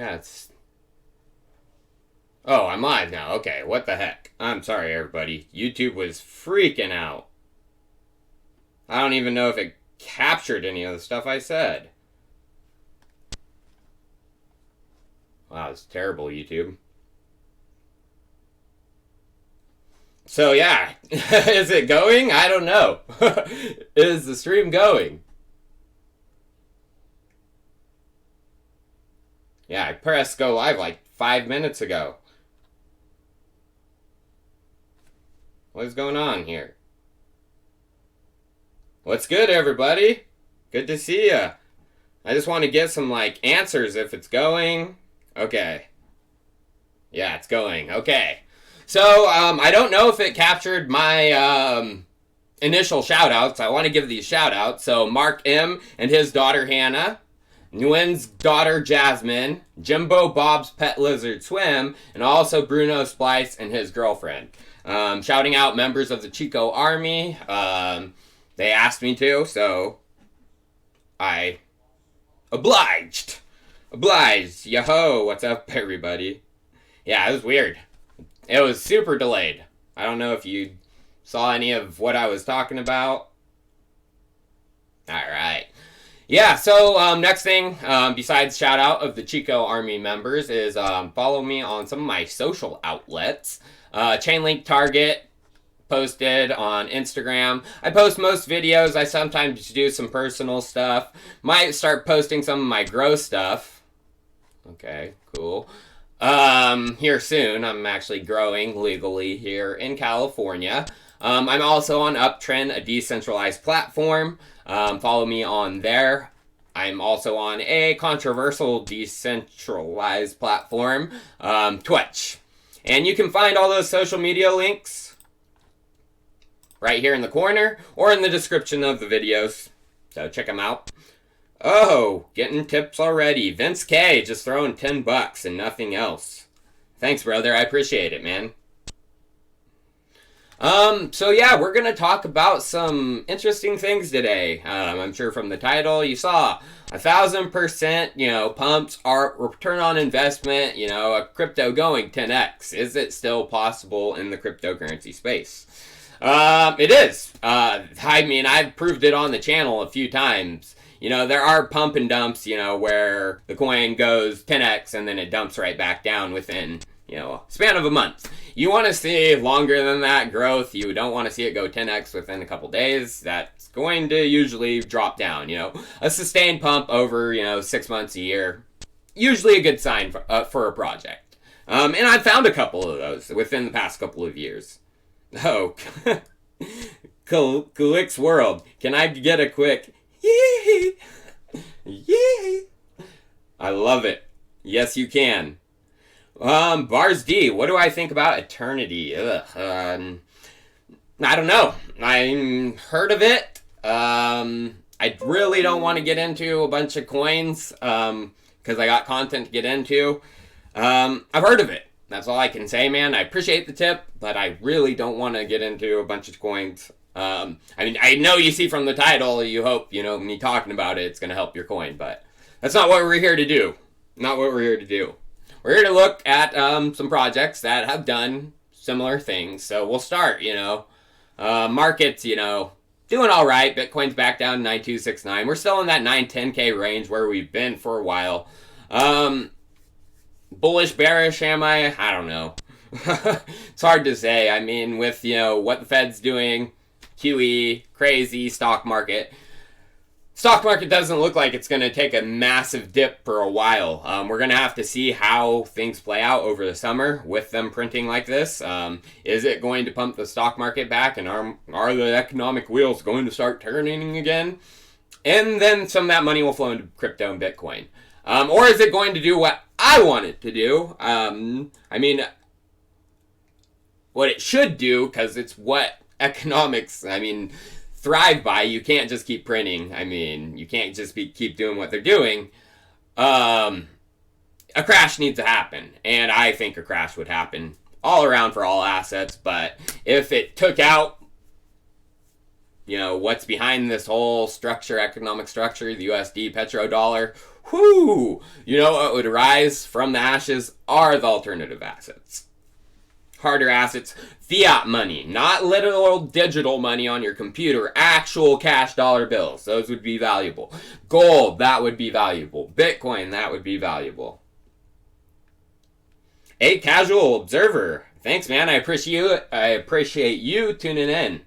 Yeah, it's... Oh, I'm live now. Okay, what the heck? I'm sorry, everybody. YouTube was freaking out. I don't even know if it captured any of the stuff I said. Wow, it's terrible, YouTube. So, yeah. Is it going? I don't know. Is the stream going? Yeah, I pressed go live like 5 minutes ago. What is going on here? What's good, everybody? Good to see ya. I just want to get some, answers if it's going. Okay. Yeah, it's going. Okay. So, I don't know if it captured my, initial shout-outs. I want to give these shout-outs. So, Mark M. and his daughter, Hannah. Nguyen's daughter, Jasmine. Jimbo Bob's Pet Lizard Swim. And also Bruno Splice and his girlfriend. Shouting out members of the Chico Army. They asked me to, so I obliged. Yo-ho, what's up, everybody? Yeah, it was weird. It was super delayed. I don't know if you saw any of what I was talking about. Alright. Yeah, so next thing, besides shout out of the Chico Army members, is follow me on some of my social outlets. Chainlink Target posted on Instagram. I post most videos. I sometimes do some personal stuff. Might start posting some of my gross stuff. Okay, cool. Here soon. I'm actually growing legally here in California. I'm also on Uptrend, a decentralized platform. Follow me on there. I'm also on a controversial decentralized platform, Twitch. And you can find all those social media links right here in the corner or in the description of the videos. So check them out. Oh, getting tips already. Vince K just throwing $10 and nothing else. Thanks, brother. I appreciate it, man. So yeah, we're gonna talk about some interesting things today. I'm sure from the title you saw 1,000%, pumps are return on investment, a crypto going 10x. Is it still possible in the cryptocurrency space? It is. I mean, I've proved it on the channel a few times. There are pump and dumps, where the coin goes 10x and then it dumps right back down within, span of a month. You want to see longer than that growth. You don't want to see it go 10x within a couple days. That's going to usually drop down, A sustained pump over, 6 months, a year. Usually a good sign for a project. And I've found a couple of those within the past couple of years. Oh, Coolix World. Can I get a quick yee? Yee. I love it. Yes, you can. Bars D, what do I think about Eternity? I don't know. I heard of it. I really don't want to get into a bunch of coins, because I got content to get into. I've heard of it. That's all I can say, man. I appreciate the tip, but I really don't want to get into a bunch of coins. I know you see from the title, you hope, me talking about it, it's going to help your coin, but that's not what we're here to do. Not what we're here to do. We're here to look at some projects that have done similar things. So we'll start, markets, doing all right. Bitcoin's back down to 9269. We're still in that 910K range where we've been for a while. Bullish, bearish, am I? I don't know. It's hard to say. I mean, with, what the Fed's doing, QE, crazy stock market. Stock market doesn't look like it's going to take a massive dip for a while. We're going to have to see how things play out over the summer with them printing like this. Is it going to pump the stock market back, and are the economic wheels going to start turning again? And then some of that money will flow into crypto and Bitcoin. Or is it going to do what I want it to do? What it should do, because it's what economics, thrive by. You can't just keep printing. You can't just keep doing what they're doing. A crash needs to happen. And I think a crash would happen all around for all assets. But if it took out, what's behind this whole structure, economic structure, the USD, petrodollar. Whoo! What would rise from the ashes are the alternative assets. Harder assets, fiat money, not literal digital money on your computer, actual cash dollar bills. Those would be valuable. Gold, that would be valuable. Bitcoin, that would be valuable. A casual observer, thanks, man. I appreciate you tuning in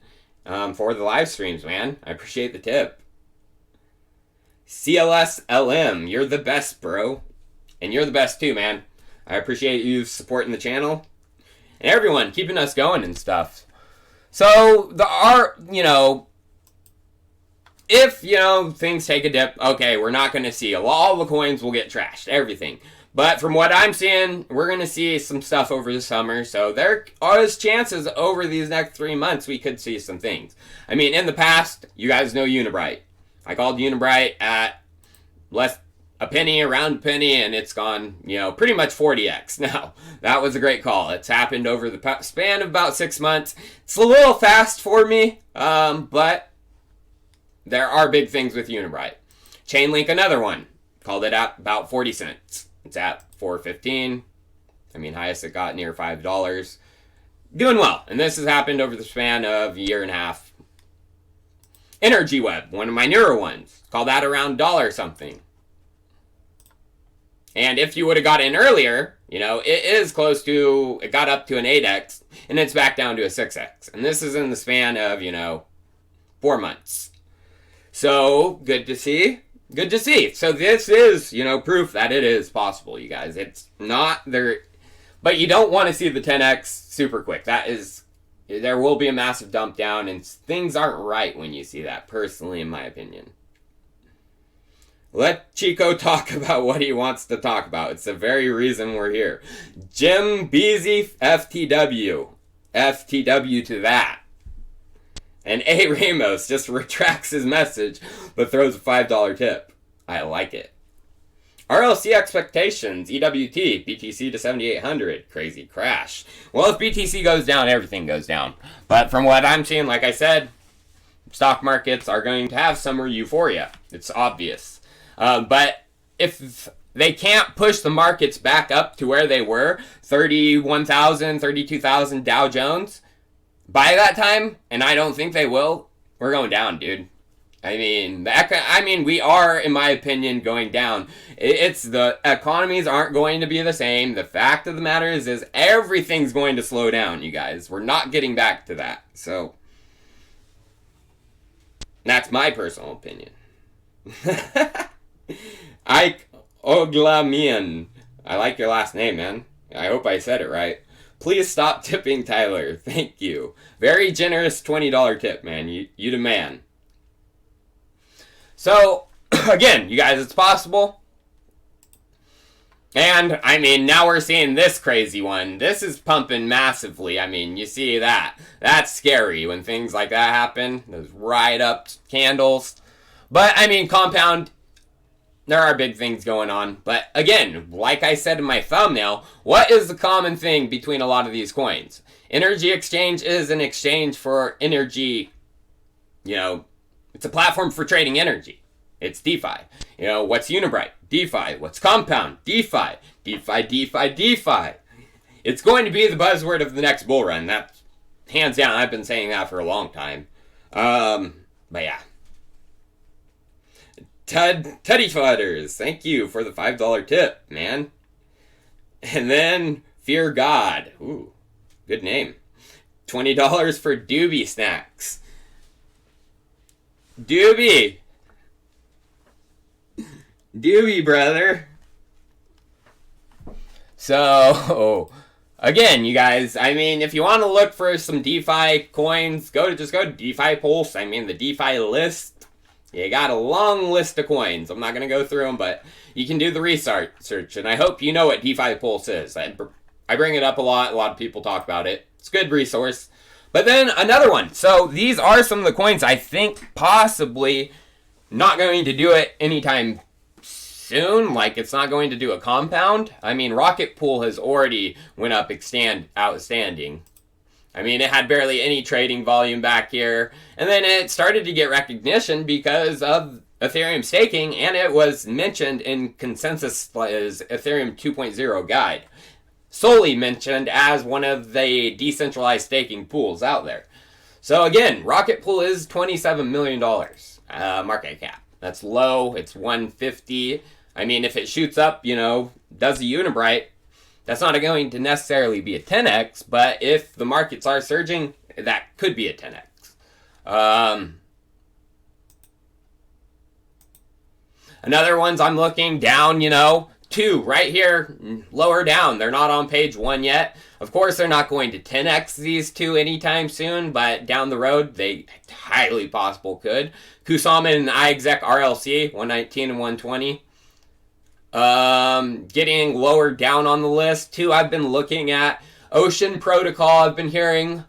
for the live streams, man. I appreciate the tip. CLSLM, you're the best, bro. And you're the best too, man. I appreciate you supporting the channel. And everyone keeping us going and stuff. So, if, things take a dip, okay, we're not going to see. All the coins will get trashed, everything. But from what I'm seeing, we're going to see some stuff over the summer. So there are chances over these next 3 months we could see some things. I mean, in the past, you guys know Unibright. I called Unibright at around a penny, and it's gone, pretty much 40x now. That was a great call. It's happened over the span of about 6 months. It's a little fast for me, but there are big things with Unibright. Chainlink, another one. Called it at about 40 cents. It's at $4.15. I mean, highest it got near $5. Doing well, and this has happened over the span of a year and a half. Energy Web, one of my newer ones. Call that around $1 something. And if you would have got in earlier, it got up to an 8x, and it's back down to a 6x. And this is in the span of, 4 months. So, good to see. Good to see. So this is, proof that it is possible, you guys. It's not there, but you don't want to see the 10x super quick. There will be a massive dump down, and things aren't right when you see that, personally, in my opinion. Let Chico talk about what he wants to talk about. It's the very reason we're here. Jim Beasy FTW. FTW to that. And A. Ramos just retracts his message, but throws a $5 tip. I like it. RLC expectations. EWT. BTC to 7,800. Crazy crash. Well, if BTC goes down, everything goes down. But from what I'm seeing, like I said, stock markets are going to have summer euphoria. It's obvious. But if they can't push the markets back up to where they were, 31,000, 32,000 Dow Jones, by that time, and I don't think they will, we're going down, dude. I mean, we are, in my opinion, going down. It's the economies aren't going to be the same. The fact of the matter is everything's going to slow down, you guys. We're not getting back to that. So, that's my personal opinion. Ike Oglamian. I like your last name, man. I hope I said it right. Please stop tipping Tyler. Thank you. Very generous $20 tip, man. You the man. So, again, you guys, it's possible. And, I mean, now we're seeing this crazy one. This is pumping massively. I mean, you see that. That's scary when things like that happen. Those ride-up candles. But, I mean, compound, there are big things going on. But, again, like I said in my thumbnail, what is the common thing between a lot of these coins? Energy exchange is an exchange for energy. You know, it's a platform for trading energy. It's DeFi. You know, what's Unibright? DeFi. What's Compound? DeFi. DeFi, DeFi, DeFi. It's going to be the buzzword of the next bull run. That's hands down. I've been saying that for a long time. But yeah. Teddy Fudders, thank you for the $5 tip, man. And then Fear God. Ooh, good name. $20 for Doobie Snacks. Doobie, brother. So, again, you guys, I mean, if you want to look for some DeFi coins, just go to DeFi Pulse. I mean, the DeFi list. You got a long list of coins. I'm not going to go through them, but you can do the research, and I hope you know what DeFi Pulse is. I bring it up a lot. A lot of people talk about it. It's a good resource. But then another one. So these are some of the coins I think possibly not going to do it anytime soon. Like, it's not going to do a compound. I mean, Rocket Pool has already went up outstanding. I mean, it had barely any trading volume back here. And then it started to get recognition because of Ethereum staking, and it was mentioned in Consensus Ethereum 2.0 guide. Solely mentioned as one of the decentralized staking pools out there. So again, Rocket Pool is $27 million market cap. That's low. It's 150. I mean, if it shoots up, does a Unibright, that's not going to necessarily be a 10x, but if the markets are surging, that could be a 10x. Another ones I'm looking down, 2 right here, lower down. They're not on page 1 yet. Of course, they're not going to 10x these 2 anytime soon, but down the road, they highly possible could. Kusama and iExec RLC, 119 and 120. Getting lower down on the list. 2 I've been looking at. Ocean Protocol, I've been hearing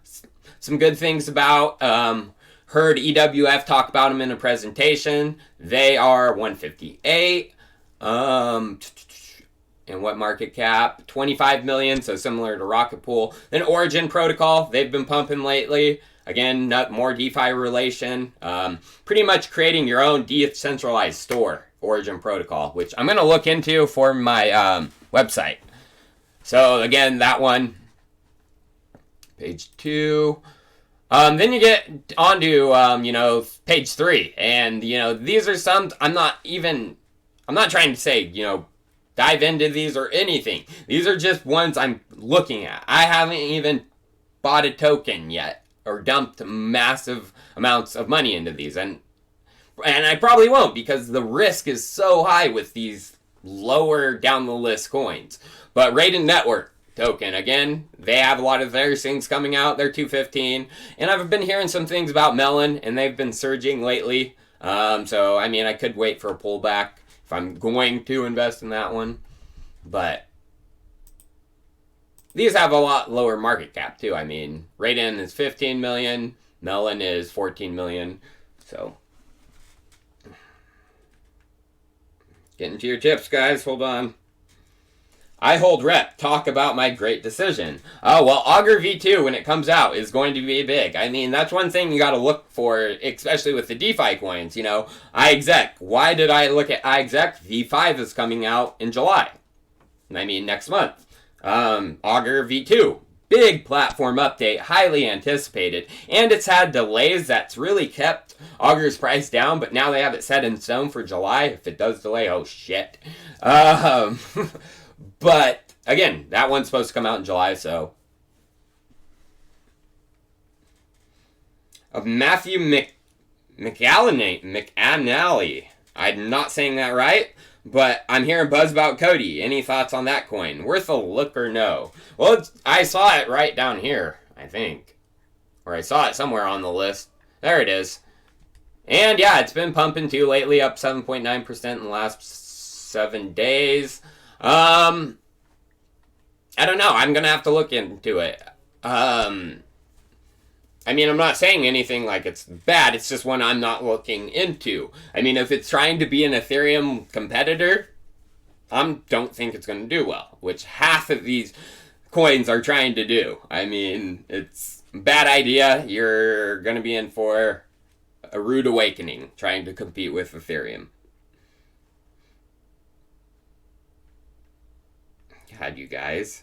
some good things about. Heard EWF talk about them in a presentation. They are 158. And what market cap? 25 million, so similar to Rocket Pool. Then Origin Protocol, they've been pumping lately. Again, not more DeFi relation. Pretty much creating your own decentralized store, Origin Protocol, which I'm going to look into for my website. So again, that one, page 2. Then you get onto, page 3. And, these are some, I'm not trying to say, dive into these or anything. These are just ones I'm looking at. I haven't even bought a token yet or dumped massive amounts of money into these. And I probably won't because the risk is so high with these lower down the list coins. But Raiden Network token, again, they have a lot of their things coming out. They're 215. And I've been hearing some things about Melon, and they've been surging lately. So, I could wait for a pullback if I'm going to invest in that one. But these have a lot lower market cap, too. Raiden is 15 million. Melon is 14 million. So, get into your tips, guys. Hold on. I hold rep. Talk about my great decision. Oh, well, Augur V2, when it comes out, is going to be big. That's one thing you got to look for, especially with the DeFi coins. iExec. Why did I look at iExec? V5 is coming out in July. Next month. Augur V2. Big platform update. Highly anticipated. And it's had delays that's really kept Augur's price down, but now they have it set in stone for July. If it does delay, oh shit. But, again, that one's supposed to come out in July, so. Of Matthew McAnally. I'm not saying that right, but I'm hearing buzz about Cody. Any thoughts on that coin? Worth a look or no? Well, I saw it right down here, I think. Or I saw it somewhere on the list. There it is. And, yeah, it's been pumping, too, lately, up 7.9% in the last 7 days. I don't know. I'm going to have to look into it. I'm not saying anything like it's bad. It's just one I'm not looking into. If it's trying to be an Ethereum competitor, I don't think it's going to do well, which half of these coins are trying to do. It's a bad idea. You're going to be in for a rude awakening trying to compete with Ethereum. God, you guys.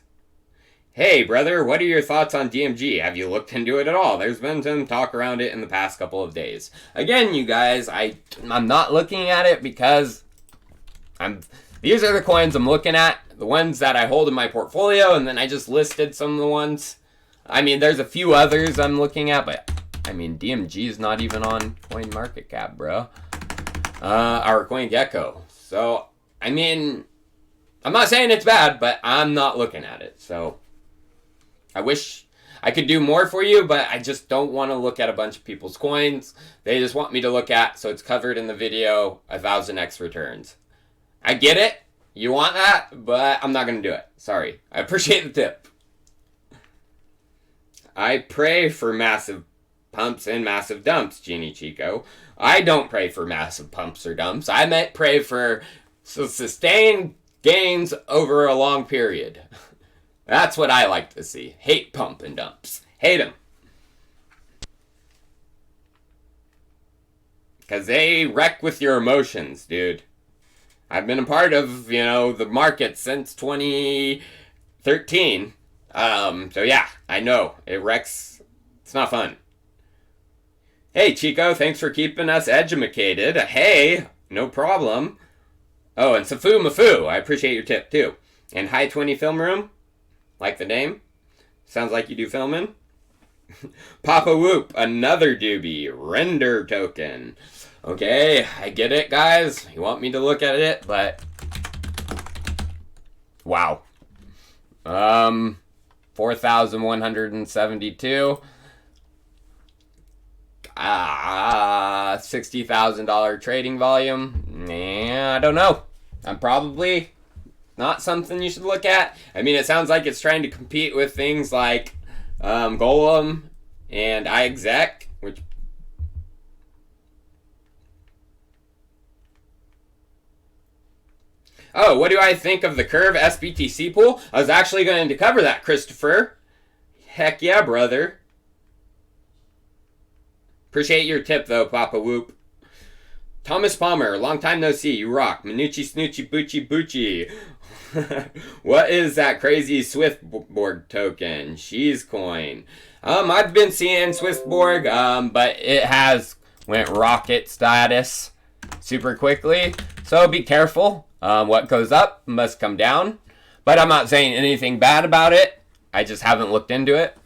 Hey, brother, what are your thoughts on DMG? Have you looked into it at all? There's been some talk around it in the past couple of days. Again, you guys, I'm not looking at it because these are the coins I'm looking at, the ones that I hold in my portfolio, and then I just listed some of the ones. There's a few others I'm looking at, but, DMG is not even on CoinMarketCap, bro. Our CoinGecko. So, I'm not saying it's bad, but I'm not looking at it. So, I wish I could do more for you, but I just don't want to look at a bunch of people's coins. They just want me to look at, so it's covered in the video, 1000x returns. I get it. You want that, but I'm not going to do it. Sorry. I appreciate the tip. I pray for massive pumps and massive dumps, Genie Chico. I don't pray for massive pumps or dumps. I meant pray for sustained gains over a long period. That's what I like to see. Hate pump and dumps. Hate them. Because they wreck with your emotions, dude. I've been a part of, the market since 2013. So yeah, I know. It wrecks. It's not fun. Hey, Chico, thanks for keeping us educated. Hey, no problem. Oh, and Safu Mafu, I appreciate your tip, too. And High 20 Film Room, like the name. Sounds like you do filming. Papa Whoop, another doobie. Render token. Okay, I get it, guys. You want me to look at it, but... Wow. 4,172. $60,000 trading volume. I don't know. I'm probably not something you should look at. I mean, it sounds like it's trying to compete with things like Golem and iExec, which... Oh, what do I think of the Curve SBTC pool? I was actually going to cover that, Christopher. Heck yeah, brother. Appreciate your tip, though, Papa Whoop. Thomas Palmer, long time no see. You rock. Manucci Snoochie Boochie Boochie. What is that crazy Swiftborg token? She's coin. I've been seeing Swiftborg, but it has went rocket status super quickly. So be careful. What goes up must come down. But I'm not saying anything bad about it. I just haven't looked into it.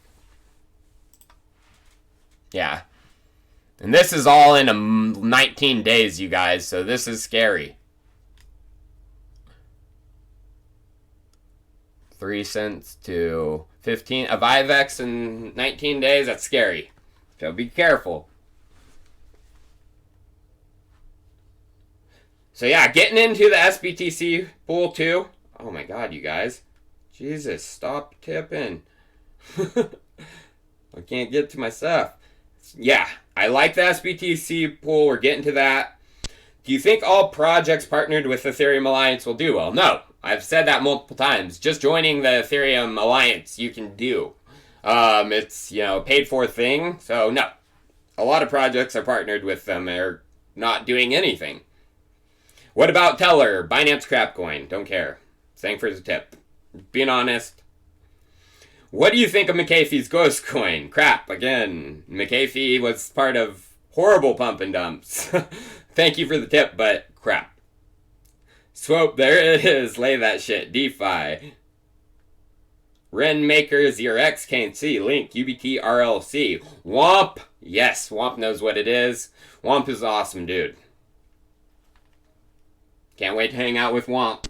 Yeah. And this is all in 19 days, you guys. So this is scary. 3 cents to 15. A Vivex in 19 days, that's scary. So be careful. So yeah, getting into the SBTC pool too. Oh my god, you guys. Jesus, stop tipping. I can't get to my stuff. Yeah, I like the SBTC pool. We're getting to that. Do you think all projects partnered with Ethereum Alliance will do well? No. I've said that multiple times. Just joining the Ethereum Alliance, you can do. It's, paid for thing. So, no. A lot of projects are partnered with them. They're not doing anything. What about Teller? Binance Crapcoin. Don't care. Thanks for the tip. Being honest. What do you think of McAfee's Ghost Coin? Crap, again. McAfee was part of horrible pump and dumps. Thank you for the tip, but crap. Swope, there it is. Lay that shit. DeFi. Ren Makers, your ex can't see. Link, UBT RLC. Womp. Yes, Womp knows what it is. Womp is awesome, dude. Can't wait to hang out with Womp.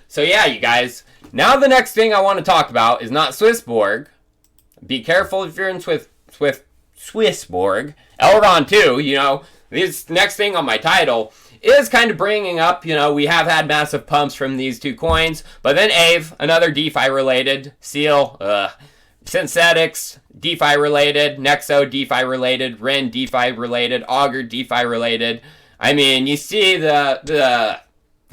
So yeah, you guys. Now the next thing I want to talk about is not Swissborg. Be careful if you're in Swissborg. Elron too, This next thing on my title is kind of bringing up, we have had massive pumps from these two coins. But then Aave, another DeFi related. Seal, Synthetics, DeFi related. Nexo, DeFi related. Ren, DeFi related. Augur, DeFi related. I mean, you see the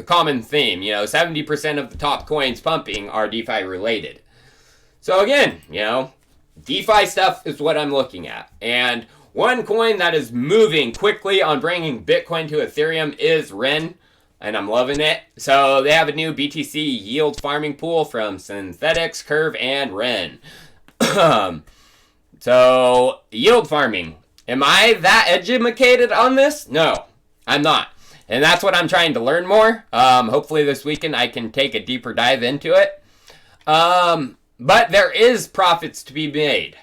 common theme, 70% of the top coins pumping are DeFi related. So again, DeFi stuff is what I'm looking at. And one coin that is moving quickly on bringing Bitcoin to Ethereum is Ren, and I'm loving it. So they have a new BTC yield farming pool from Synthetics, Curve, and Ren. So yield farming. Am I that educated on this? No, I'm not. And that's what I'm trying to learn more. Hopefully this weekend I can take a deeper dive into it. But there is profits to be made.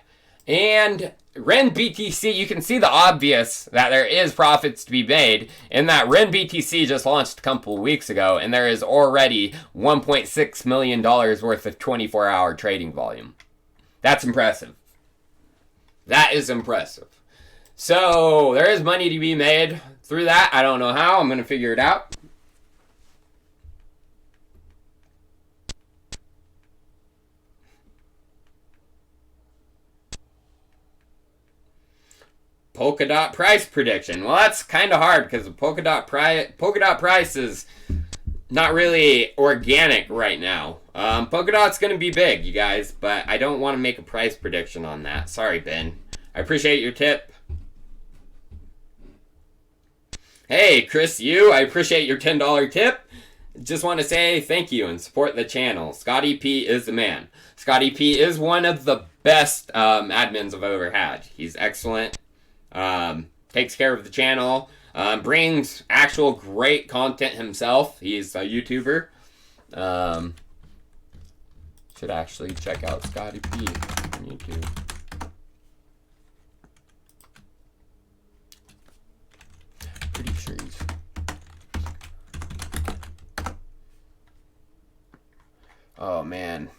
And Ren BTC, you can see the obvious that there is profits to be made in that Ren BTC just launched a couple of weeks ago, and there is already $1.6 million worth of 24-hour trading volume. That's impressive. That is impressive. So there is money to be made through that. I don't know how. I'm going to figure it out. Polkadot price prediction. Well, that's kind of hard because the Polkadot price is not really organic right now. Polkadot's going to be big, you guys, but I don't want to make a price prediction on that. Sorry, Ben. I appreciate your tip. Hey, Chris, I appreciate your $10 tip. Just want to say thank you and support the channel. Scotty P is the man. Scotty P is one of the best admins I've ever had. He's excellent. Takes care of the channel. Brings actual great content himself. He's a YouTuber. Should actually check out Scotty P on YouTube. Pretty sure he's... Oh, man.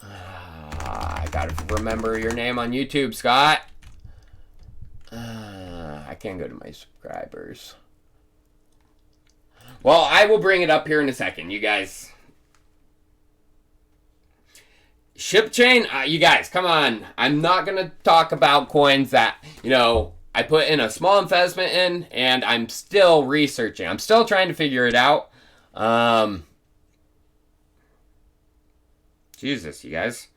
I gotta remember your name on YouTube, Scott. I can't go to my subscribers. Well, I will bring it up here in a second, you guys. ShipChain, you guys, come on. I'm not going to talk about coins that, I put in a small investment in, and I'm still researching. I'm still trying to figure it out. Jesus, you guys.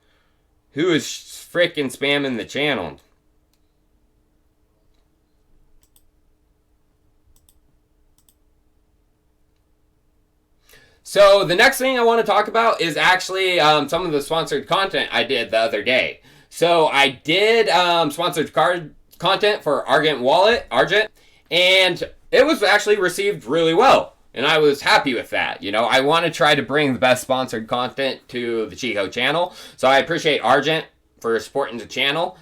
Who is freaking spamming the channel? So the next thing I want to talk about is actually some of the sponsored content I did the other day. So I did sponsored content for Argent wallet, and it was actually received really well. And I was happy with that. I want to try to bring the best sponsored content to the Chico channel. So I appreciate Argent for supporting the channel.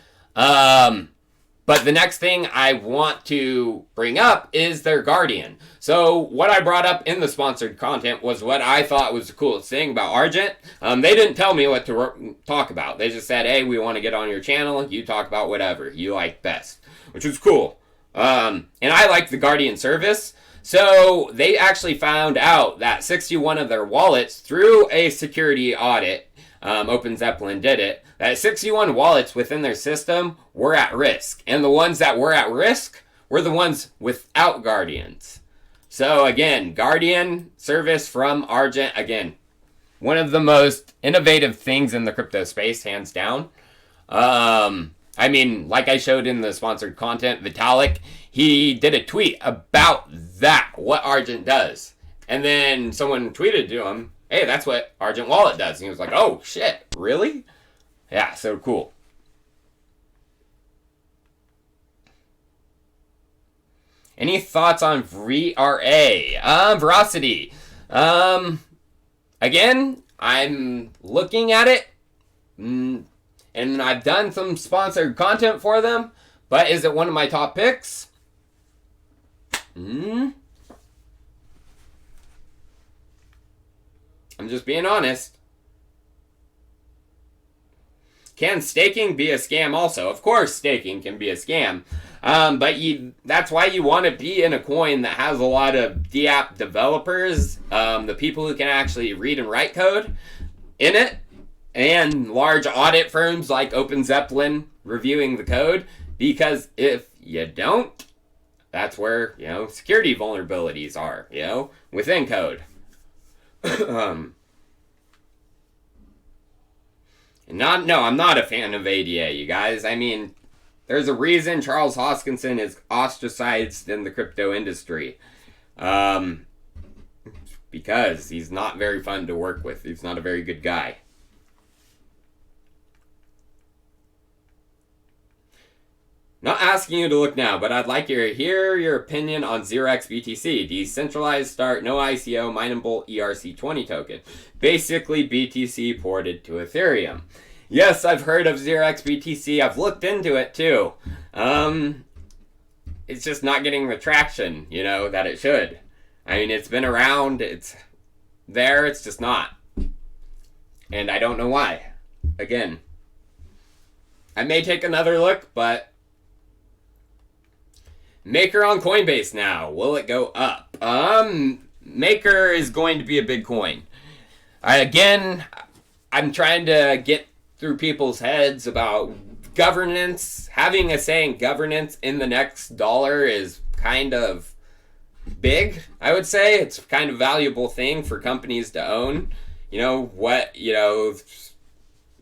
But the next thing I want to bring up is their Guardian. So what I brought up in the sponsored content was what I thought was the coolest thing about Argent. They didn't tell me what to talk about. They just said, hey, we want to get on your channel. You talk about whatever you like best, which was cool. And I like the Guardian service. So they actually found out that 61 of their wallets through a security audit, Open Zeppelin did it, that 61 wallets within their system were at risk. And the ones that were at risk were the ones without Guardians. So again, Guardian service from Argent, again, one of the most innovative things in the crypto space, hands down. I mean, like I showed in the sponsored content, Vitalik, he did a tweet about that, what Argent does. And then someone tweeted to him, hey, that's what Argent Wallet does. And he was like, oh, shit, really? Yeah, so cool. Any thoughts on VRA? Veracity. Again, I'm looking at it. And I've done some sponsored content for them. But is it one of my top picks? I'm just being honest. Can staking be a scam also? Of course staking can be a scam. But that's why you want to be in a coin that has a lot of DApp developers, the people who can actually read and write code in it, and large audit firms like Open Zeppelin reviewing the code. Because if you don't, that's where, security vulnerabilities are, within code. I'm not a fan of ADA, you guys. I mean, there's a reason Charles Hoskinson is ostracized in the crypto industry. Because he's not very fun to work with. He's not a very good guy. Not asking you to look now, but I'd like to hear your opinion on 0xBTC. Decentralized start, no ICO, mineable ERC20 token. Basically, BTC ported to Ethereum. Yes, I've heard of 0xBTC. I've looked into it too. It's just not getting the traction, that it should. I mean, it's been around. It's there. It's just not. And I don't know why. Again, I may take another look, but... Maker on Coinbase now. Will it go up? Maker is going to be a big coin. I'm trying to get through people's heads about governance. Having a say in governance in the next dollar is kind of big, I would say. It's kind of valuable thing for companies to own.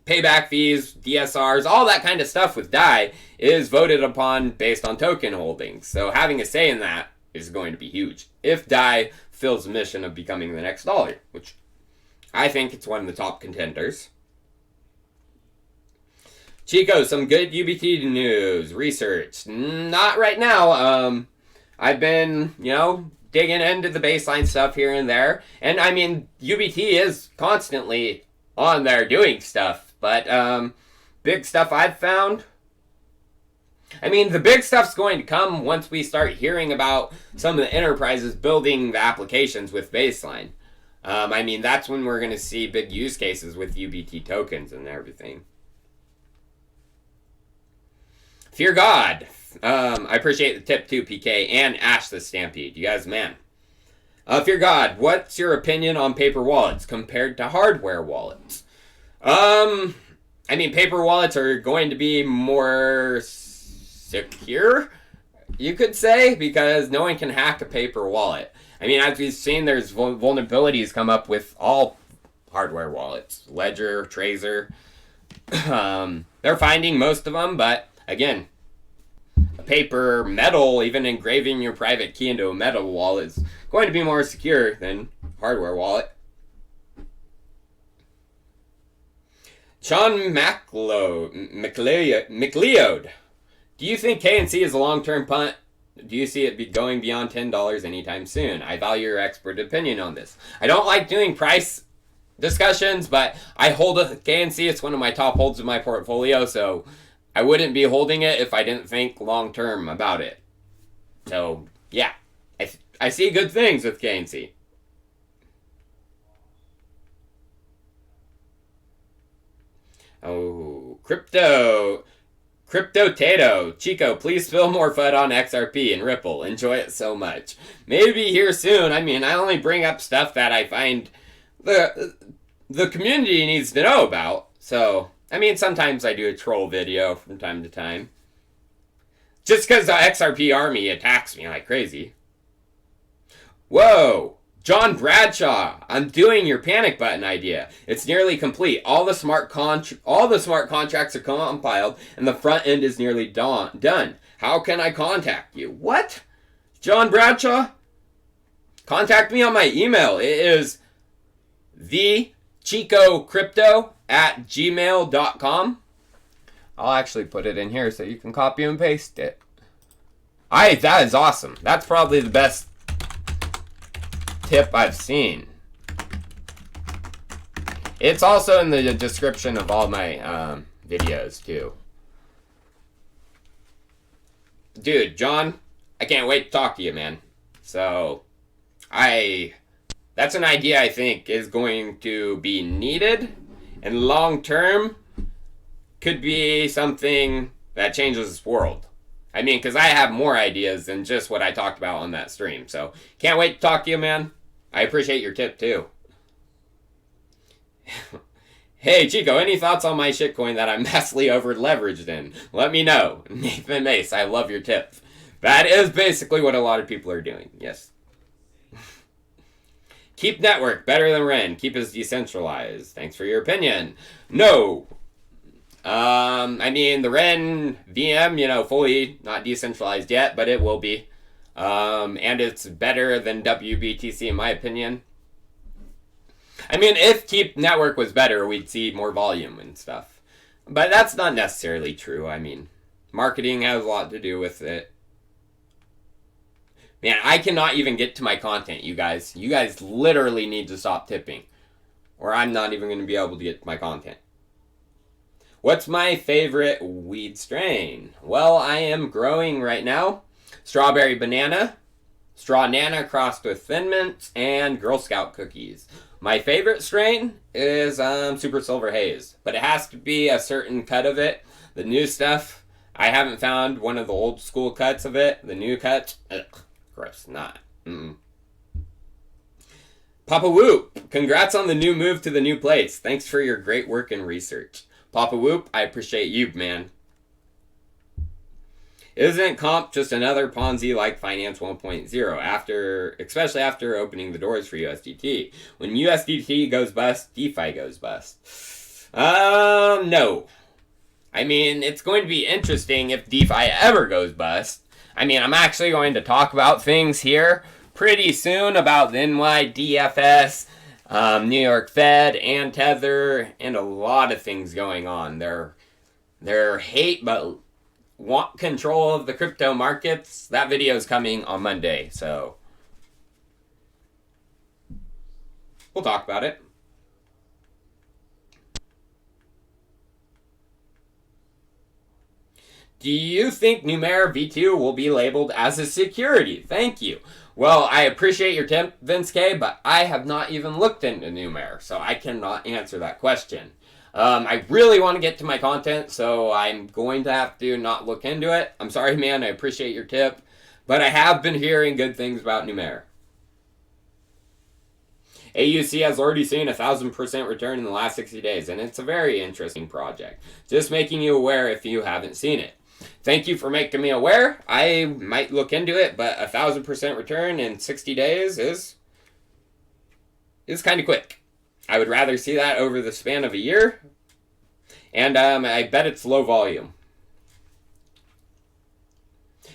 Payback fees, DSRs, all that kind of stuff with DAI is voted upon based on token holdings. So having a say in that is going to be huge. If DAI fulfills the mission of becoming the next dollar, which I think it's one of the top contenders. Chico, some good UBT news, research. Not right now. I've been, digging into the baseline stuff here and there. And I mean, UBT is constantly on there doing stuff. But big stuff I've found. I mean, the big stuff's going to come once we start hearing about some of the enterprises building the applications with baseline. That's when we're going to see big use cases with UBT tokens and everything. Fear God. I appreciate the tip too, PK, and Ash the Stampede. You guys, man. Fear God, what's your opinion on paper wallets compared to hardware wallets? Paper wallets are going to be more secure, you could say, because no one can hack a paper wallet. As we've seen, there's vulnerabilities come up with all hardware wallets. Ledger, Trezor. They're finding most of them, but again, a paper metal, even engraving your private key into a metal wallet is going to be more secure than hardware wallet. Sean McLeod. Do you think KNC is a long-term punt? Do you see it going beyond $10 anytime soon? I value your expert opinion on this. I don't like doing price discussions, but I hold a KNC. It's one of my top holds in my portfolio, so I wouldn't be holding it if I didn't think long-term about it. So, yeah. I see good things with KNC. Oh, Crypto Tato. Chico, please spill more FUD on XRP and Ripple. Enjoy it so much. Maybe here soon. I only bring up stuff that I find the community needs to know about. So, sometimes I do a troll video from time to time. Just because the XRP army attacks me like crazy. Whoa! John Bradshaw, I'm doing your panic button idea. It's nearly complete. All the smart contracts are compiled, and the front end is nearly done. How can I contact you? What? John Bradshaw? Contact me on my email. It is thechicocrypto@gmail.com. I'll actually put it in here so you can copy and paste it. That is awesome. That's probably the best tip I've seen. It's also in the description of all my videos too. Dude, John, I can't wait to talk to you, man. So, that's an idea I think is going to be needed, and long term could be something that changes this world. Because I have more ideas than just what I talked about on that stream. So, can't wait to talk to you, man. I appreciate your tip, too. Hey, Chico, any thoughts on my shitcoin that I'm massively over-leveraged in? Let me know. Nathan Mace, I love your tip. That is basically what a lot of people are doing, yes. Keep network better than Ren. Keep us decentralized. Thanks for your opinion. No. The Ren VM, fully not decentralized yet, but it will be. And it's better than WBTC in my opinion. If Keep Network was better, we'd see more volume and stuff. But that's not necessarily true. Marketing has a lot to do with it. Man, I cannot even get to my content, you guys. You guys literally need to stop tipping, or I'm not even going to be able to get to my content. What's my favorite weed strain? Well, I am growing right now strawberry banana, straw nana crossed with Thin Mints, and Girl Scout cookies. My favorite strain is Super Silver Haze, but it has to be a certain cut of it. The new stuff, I haven't found one of the old school cuts of it. The new cut, gross, not. Papa Whoop, congrats on the new move to the new place. Thanks for your great work and research. Papa Whoop, I appreciate you, man. Isn't comp just another Ponzi like Finance 1.0, especially after opening the doors for USDT? When USDT goes bust, DeFi goes bust. No. I mean, it's going to be interesting if DeFi ever goes bust. I mean, I'm actually going to talk about things here pretty soon about the NYDFS, New York Fed, and Tether, and a lot of things going on. They're hate but want control of the crypto markets. That video is coming on Monday, so we'll talk about it. Do you think Numera V2 will be labeled as a security? Thank you. Well, I appreciate your tip, Vince K, but I have not even looked into Numera, so I cannot answer that question. I really want to get to my content, so I'm going to have to not look into it. I'm sorry, man. I appreciate your tip, but I have been hearing good things about Numera. AUC has already seen 1,000% return in the last 60 days, and it's a very interesting project. Just making you aware if you haven't seen it. Thank you for making me aware. I might look into it, but 1,000% return in 60 days is kind of quick. I would rather see that over the span of a year, and I bet it's low volume.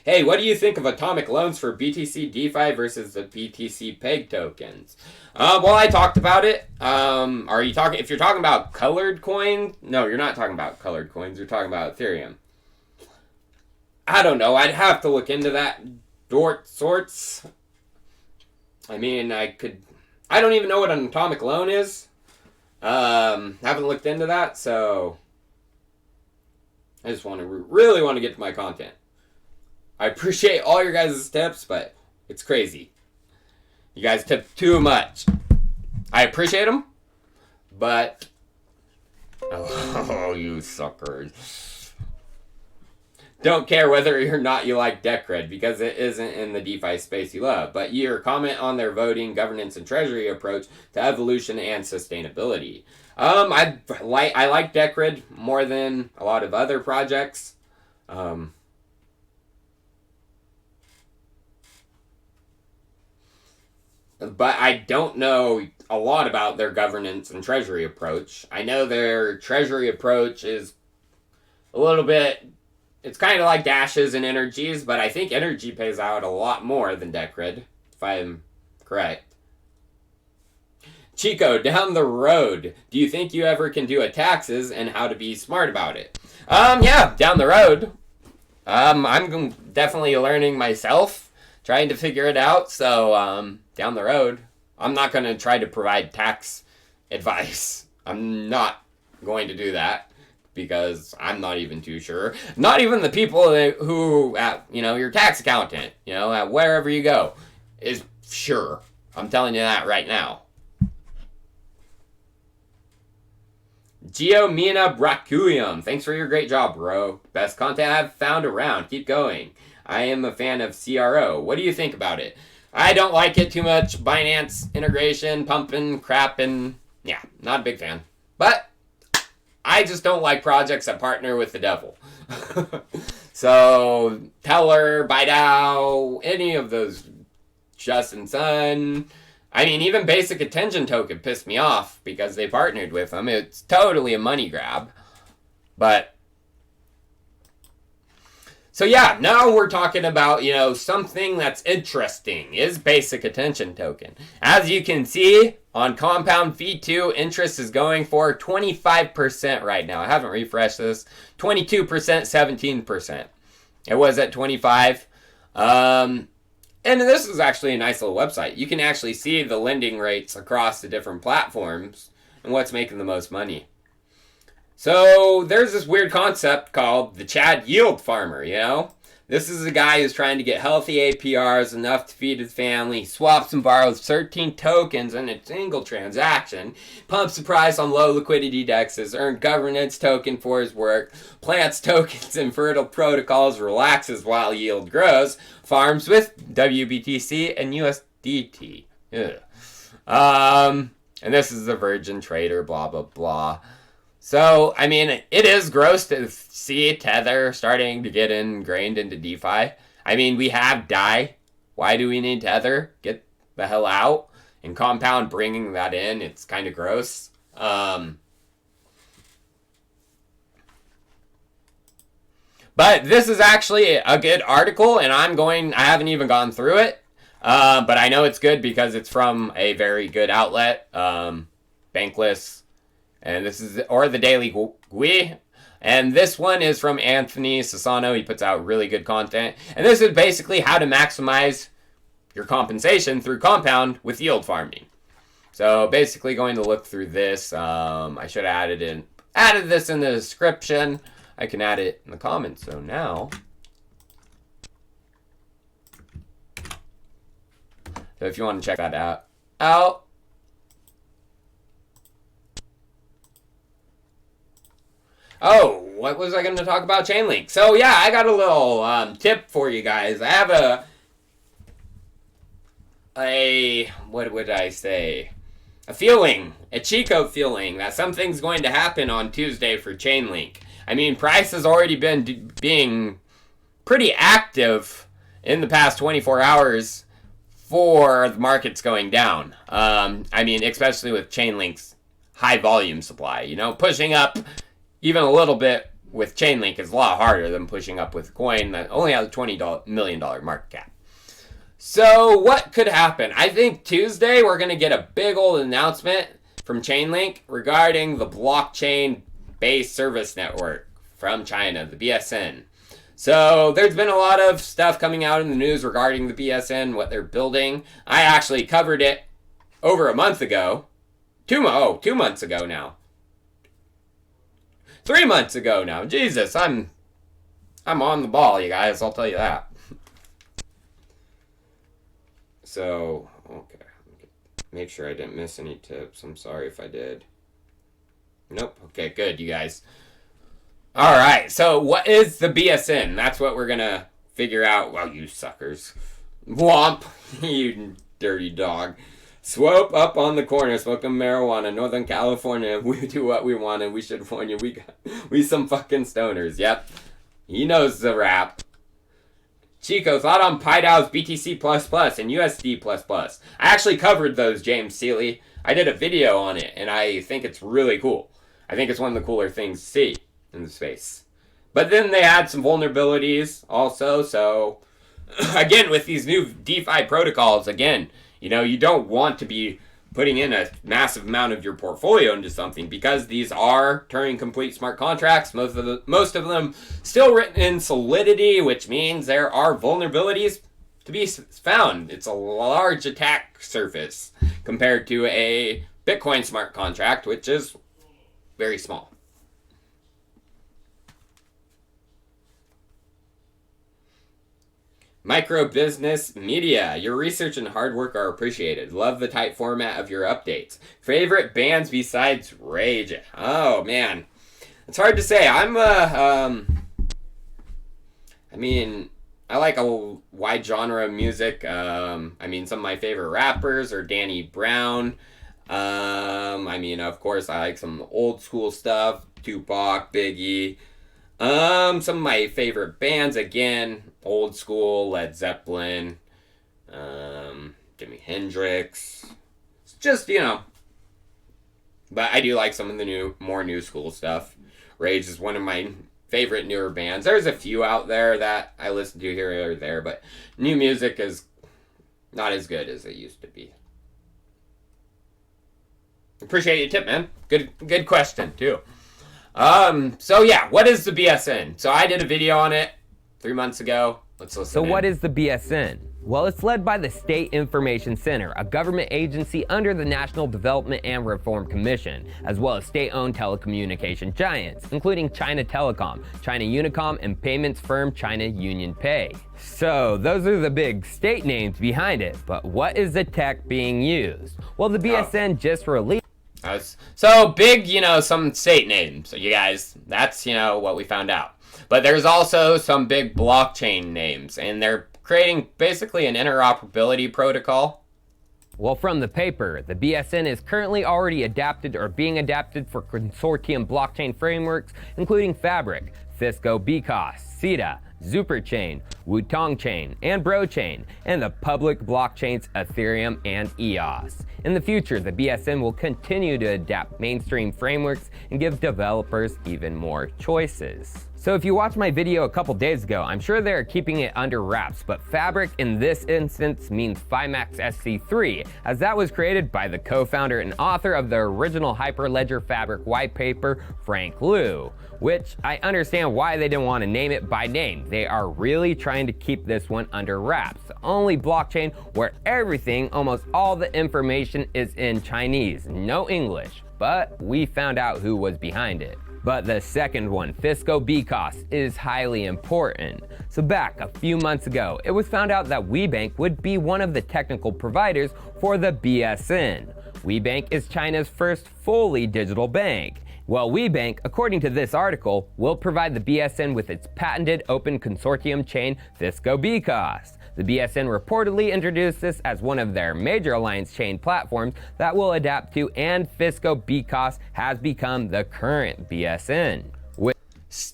Hey, what do you think of atomic loans for BTC DeFi versus the BTC peg tokens? Well, I talked about it. Are you talking? If you're talking about colored coins, no, you're not talking about colored coins. You're talking about Ethereum. I don't know. I'd have to look into that sorts. I mean, I don't even know what an atomic loan is. Haven't looked into that, so I just really want to get to my content. I appreciate all your guys' tips, but it's crazy. You guys tip too much. I appreciate them, but oh, you suckers. Don't care whether or not you like Decred, because it isn't in the DeFi space you love, but your comment on their voting, governance, and treasury approach to evolution and sustainability. I like Decred more than a lot of other projects. But I don't know a lot about their governance and treasury approach. I know their treasury approach is a little bit... It's kind of like Dashes and Energies, but I think Energy pays out a lot more than Decred, if I'm correct. Chico, down the road, do you think you ever can do a taxes and how to be smart about it? Yeah, down the road. I'm definitely learning myself, trying to figure it out, so, down the road. I'm not going to try to provide tax advice. I'm not going to do that. Because I'm not even too sure. Not even the people who, your tax accountant, at wherever you go, is sure. I'm telling you that right now. Gio Mina Bracuyum. Thanks for your great job, bro. Best content I've found around. Keep going. I am a fan of CRO. What do you think about it? I don't like it too much. Binance integration, pumping, crapping. Yeah, not a big fan. But I just don't like projects that partner with the devil. So, Teller, ByteDAO, any of those, Justin Sun. I mean, even Basic Attention Token pissed me off because they partnered with them. It's totally a money grab. But, so yeah, now we're talking about, something that's interesting is Basic Attention Token. As you can see, on Compound V2, interest is going for 25% right now. I haven't refreshed this. 22%, 17%. It was at 25. And this is actually a nice little website. You can actually see the lending rates across the different platforms and what's making the most money. So there's this weird concept called the Chad Yield Farmer, This is a guy who's trying to get healthy APRs, enough to feed his family. He swaps and borrows 13 tokens in a single transaction. Pumps the price on low liquidity dexes. Earns governance token for his work. Plants tokens in fertile protocols. Relaxes while yield grows. Farms with WBTC and USDT. Ugh. And this is the Virgin Trader, blah, blah, blah. So, I mean, it is gross to see Tether starting to get ingrained into DeFi. I mean, we have DAI. Why do we need Tether? Get the hell out. And Compound bringing that in, it's kind of gross. But this is actually a good article, and I haven't even gone through it. But I know it's good because it's from a very good outlet, Bankless. And this is, or the Daily Gui. And this one is from Anthony Sassano. He puts out really good content. And this is basically how to maximize your compensation through Compound with yield farming. So basically going to look through this. I should have added this in the description. I can add it in the comments. So now, so if you want to check that out. Oh, what was I going to talk about? Chainlink. So yeah, I got a little tip for you guys. I have what would I say? A Chico feeling that something's going to happen on Tuesday for Chainlink. I mean, price has already been being pretty active in the past 24 hours for the markets going down. I mean, especially with Chainlink's high volume supply, pushing up even a little bit with Chainlink is a lot harder than pushing up with a coin that only has a $20 million market cap. So what could happen? I think Tuesday we're going to get a big old announcement from Chainlink regarding the blockchain-based service network from China, the BSN. So there's been a lot of stuff coming out in the news regarding the BSN, what they're building. I actually covered it over a month ago. 2 months ago now. 3 months ago now. Jesus, I'm on the ball, you guys. I'll tell you that. So, okay. Make sure I didn't miss any tips. I'm sorry if I did. Nope. Okay, good, you guys. Alright, so what is the BSN? That's what we're gonna figure out. Well, you suckers. Womp. You dirty dog. Swope up on the corner, smoking marijuana, Northern California. We do what we want, and we should warn you. We some fucking stoners. Yep, he knows the rap. Chico, thought on PyDAO's BTC++ and USD++. I actually covered those, James Seeley. I did a video on it, and I think it's really cool. I think it's one of the cooler things to see in the space. But then they had some vulnerabilities also. So again, with these new DeFi protocols, again, you don't want to be putting in a massive amount of your portfolio into something because these are Turing complete smart contracts. Most of them still written in Solidity, which means there are vulnerabilities to be found. It's a large attack surface compared to a Bitcoin smart contract, which is very small. Micro business media. Your research and hard work are appreciated. Love the tight format of your updates. Favorite bands besides Rage? Oh man, it's hard to say. I like a wide genre of music. Some of my favorite rappers are Danny Brown. Of course, I like some old school stuff. Tupac, Biggie. Some of my favorite bands, again, old school, Led Zeppelin, Jimi Hendrix. It's just, But I do like some of the more new school stuff. Rage is one of my favorite newer bands. There's a few out there that I listen to here or there, but new music is not as good as it used to be. Appreciate your tip, man. Good question, too. So yeah, what is the BSN? So I did a video on it 3 months ago. Let's listen. So what is the BSN? Well, it's led by the State Information Center, a government agency under the National Development and Reform Commission, as well as state-owned telecommunication giants, including China Telecom, China Unicom, and payments firm China UnionPay. So those are the big state names behind it, but what is the tech being used? Well, the BSN just released. So big, some state names, you guys. That's, what we found out. But there's also some big blockchain names, and they're creating basically an interoperability protocol. Well, from the paper, the BSN is currently already adapted or being adapted for consortium blockchain frameworks, including Fabric, Fisco BCOS, CETA, Superchain, Wutong Chain, and Brochain, and the public blockchains Ethereum and EOS. In the future, the BSN will continue to adapt mainstream frameworks and give developers even more choices. So if you watched my video a couple days ago, I'm sure they're keeping it under wraps, but Fabric in this instance means FIMAX SC3, as that was created by the co-founder and author of the original Hyperledger Fabric white paper, Frank Liu, which I understand why they didn't want to name it by name. They are really trying to keep this one under wraps. The only blockchain where everything, almost all the information is in Chinese, no English, but we found out who was behind it. But the second one, Fisco BCOS, is highly important. So back a few months ago, it was found out that WeBank would be one of the technical providers for the BSN. WeBank is China's first fully digital bank. Well, WeBank, according to this article, will provide the BSN with its patented open consortium chain, Fisco BCOS. The BSN reportedly introduced this as one of their major alliance chain platforms that will adapt to, and Fisco BCOS has become the current BSN. Which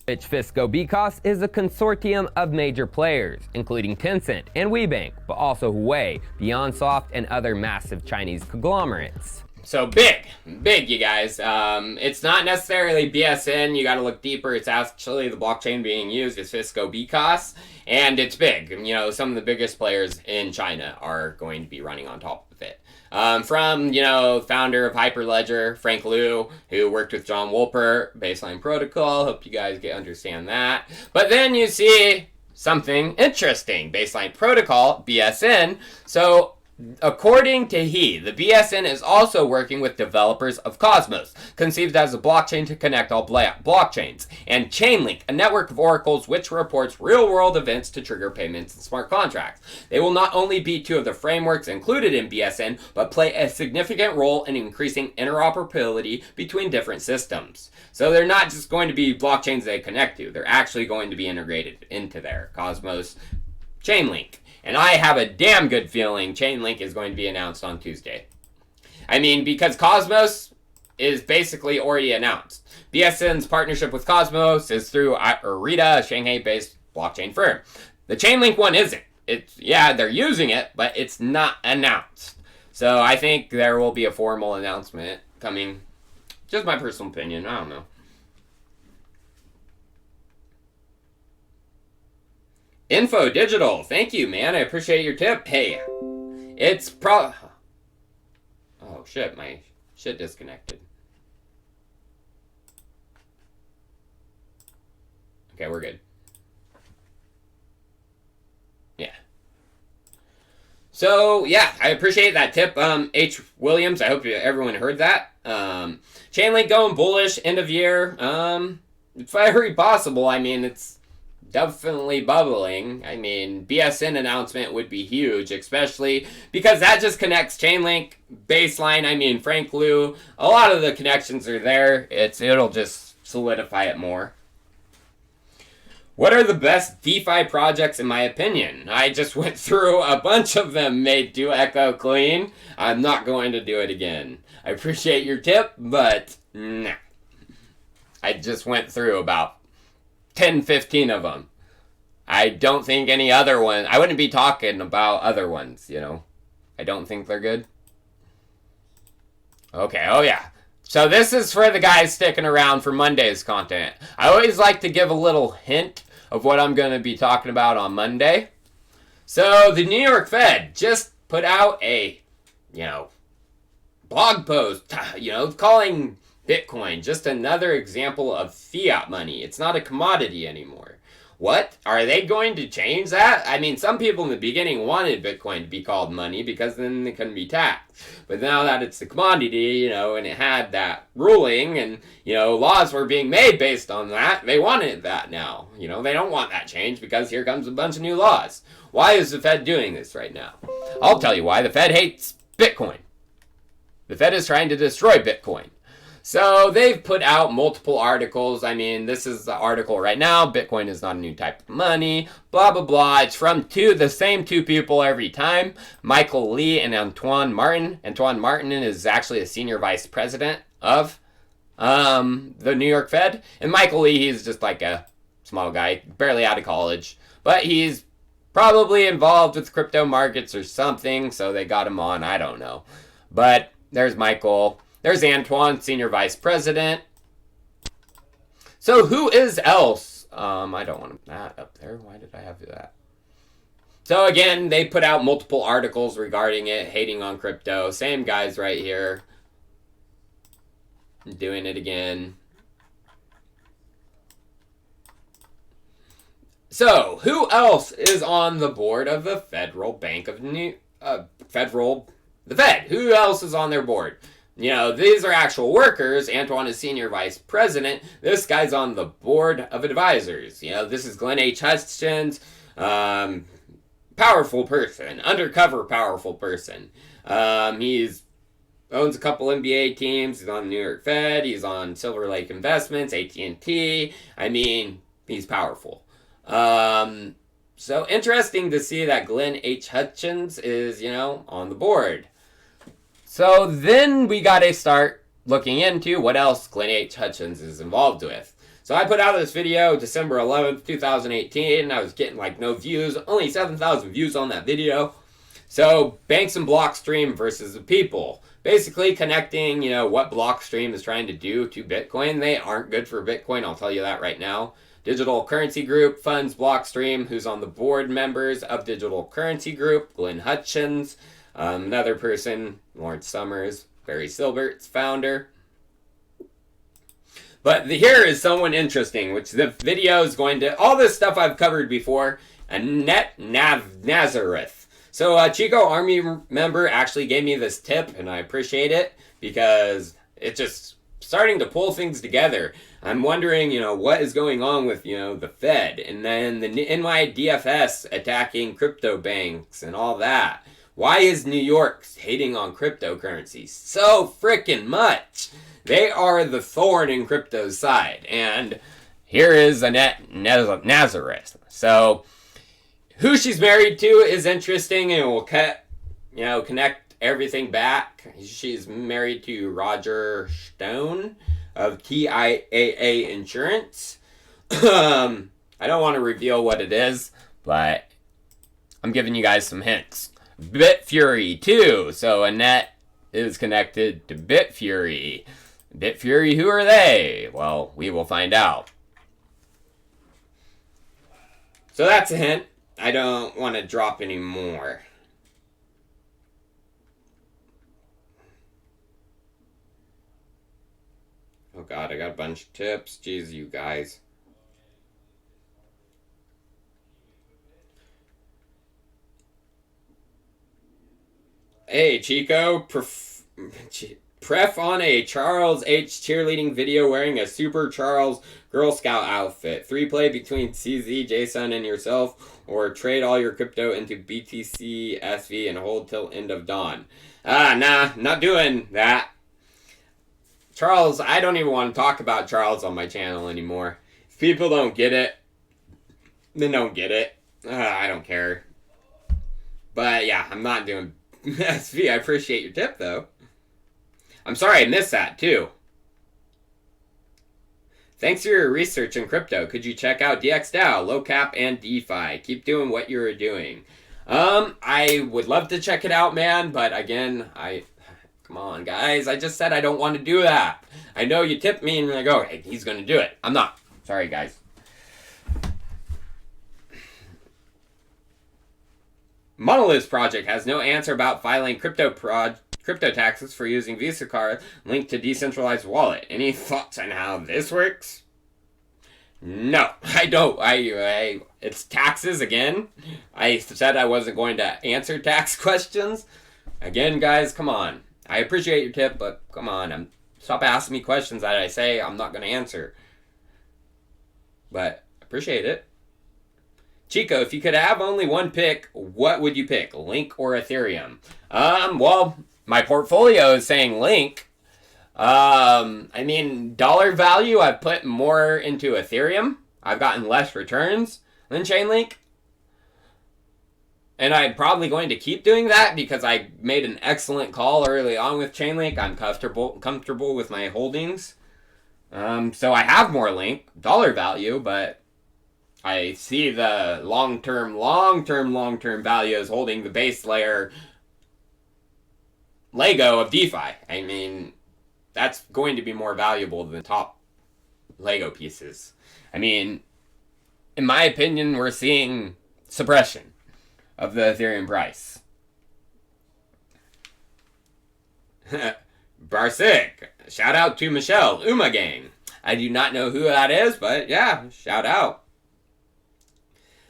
Fisco BCOS is a consortium of major players, including Tencent and WeBank, but also Huawei, BeyondSoft, and other massive Chinese conglomerates. So big, you guys. It's not necessarily BSN. You got to look deeper. It's actually the blockchain being used is Fisco BCOS, and it's big. You know, some of the biggest players in China are going to be running on top of it. From, founder of Hyperledger, Frank Liu, who worked with John Wolper, Baseline Protocol. Hope you guys understand that. But then you see something interesting. Baseline Protocol, BSN. So according to the BSN is also working with developers of Cosmos, conceived as a blockchain to connect all blockchains, and Chainlink, a network of oracles which reports real-world events to trigger payments and smart contracts. They will not only be two of the frameworks included in BSN, but play a significant role in increasing interoperability between different systems. So they're not just going to be blockchains they connect to, they're actually going to be integrated into their Cosmos Chainlink. And I have a damn good feeling Chainlink is going to be announced on Tuesday. I mean, because Cosmos is basically already announced. BSN's partnership with Cosmos is through Arita, a Shanghai-based blockchain firm. The Chainlink one isn't. They're using it, but it's not announced. So I think there will be a formal announcement coming. Just my personal opinion, I don't know. Info Digital, thank you, man. I appreciate your tip. Hey, it's oh shit, my shit disconnected. Okay, we're good. Yeah. So, yeah, I appreciate that tip, H. Williams. I hope everyone heard that. Chainlink going bullish, end of year. It's very possible. I mean, it's definitely bubbling. I mean, BSN announcement would be huge, especially because that just connects Chainlink, Baseline. I mean, Frank Liu, a lot of the connections are there. It'll just solidify it more. What are the best DeFi projects in my opinion? I just went through a bunch of them made to echo clean. I'm not going to do it again. I appreciate your tip, but nah. I just went through about 10, 15 of them. I don't think any other one. I wouldn't be talking about other ones, I don't think they're good. Okay, oh yeah. So this is for the guys sticking around for Monday's content. I always like to give a little hint of what I'm going to be talking about on Monday. So the New York Fed just put out a, blog post, calling Bitcoin just another example of fiat money. It's not a commodity anymore. What? Are they going to change that? I mean, some people in the beginning wanted Bitcoin to be called money because then it couldn't be taxed. But now that it's a commodity, and it had that ruling and, laws were being made based on that, they wanted that now. They don't want that change because here comes a bunch of new laws. Why is the Fed doing this right now? I'll tell you why. The Fed hates Bitcoin. The Fed is trying to destroy Bitcoin. So they've put out multiple articles. I mean, this is the article right now. Bitcoin is not a new type of money. Blah, blah, blah. It's from the same two people every time. Michael Lee and Antoine Martin. Antoine Martin is actually a senior vice president of the New York Fed. And Michael Lee, he's just like a small guy, barely out of college. But he's probably involved with crypto markets or something. So they got him on. I don't know. But there's Michael. There's Antoine, Senior Vice President. So who is else? I don't want that up there. Why did I have that? So again, they put out multiple articles regarding it, hating on crypto. Same guys right here. Doing it again. So, who else is on the board of the Federal Bank of the Fed? Who else is on their board? You know, these are actual workers. Antoine is senior vice president. This guy's on the board of advisors. You know, this is Glenn H. Hutchins. Powerful person. Undercover powerful person. He's owns a couple NBA teams. He's on the New York Fed. He's on Silver Lake Investments, AT&T. I mean, he's powerful. So interesting to see that Glenn H. Hutchins is, you know, on the board. So then we got to start looking into what else Glenn H. Hutchins is involved with. So I put out this video December 11th, 2018, and I was getting like no views, only 7,000 views on that video. So banks and Blockstream versus the people. Basically connecting, you know, what Blockstream is trying to do to Bitcoin. They aren't good for Bitcoin, I'll tell you that right now. Digital Currency Group funds Blockstream, who's on the board members of Digital Currency Group, Glenn Hutchins. Another person, Lawrence Summers, Barry Silbert's founder. But here is someone interesting, which the video is going to... All this stuff I've covered before. Annette Nazareth. So Chico Army member actually gave me this tip, and I appreciate it, because it's just starting to pull things together. I'm wondering, you know, what is going on with, you know, the Fed, and then the NYDFS attacking crypto banks and all that. Why is New York hating on cryptocurrencies so freaking much? They are the thorn in crypto's side. And here is Annette Nazareth. So, who she's married to is interesting, and we'll connect everything back. She's married to Roger Stone of TIAA Insurance. I don't want to reveal what it is, but I'm giving you guys some hints. Bitfury too. So Annette is connected to Bitfury. Bitfury, who are they? Well, we will find out. So that's a hint. I don't want to drop any more. Oh god, I got a bunch of tips. Jeez, you guys. Hey, Chico, pref on a Charles H. cheerleading video wearing a Super Charles Girl Scout outfit. 3-play between CZ, Jason, and yourself, or trade all your crypto into BTC SV and hold till end of dawn. Nah, not doing that. Charles, I don't even want to talk about Charles on my channel anymore. If people don't get it, then don't get it. I don't care. But yeah, I'm not doing SV. I appreciate your tip, though. I'm sorry I missed that, too. Thanks for your research in crypto. Could you check out DXDAO, Low Cap, and DeFi? Keep doing what you're doing. I would love to check it out, man, but again, come on, guys. I just said I don't want to do that. I know you tipped me and you're like, oh, hey, he's going to do it. I'm not. Sorry, guys. Monolith Project has no answer about filing crypto taxes for using Visa card linked to decentralized wallet. Any thoughts on how this works? No, I don't. It's taxes again. I said I wasn't going to answer tax questions. Again, guys, come on. I appreciate your tip, but come on. Stop asking me questions that I say I'm not going to answer. But appreciate it. Chico, if you could have only one pick, what would you pick? Link or Ethereum? Well, my portfolio is saying Link. I mean, dollar value, I've put more into Ethereum. I've gotten less returns than Chainlink. And I'm probably going to keep doing that because I made an excellent call early on with Chainlink. I'm comfortable with my holdings. So I have more Link, dollar value, but I see the long-term value as holding the base layer Lego of DeFi. I mean, that's going to be more valuable than top Lego pieces. I mean, in my opinion, we're seeing suppression of the Ethereum price. Barsick, shout out to Michelle, Uma Gang. I do not know who that is, but yeah, shout out.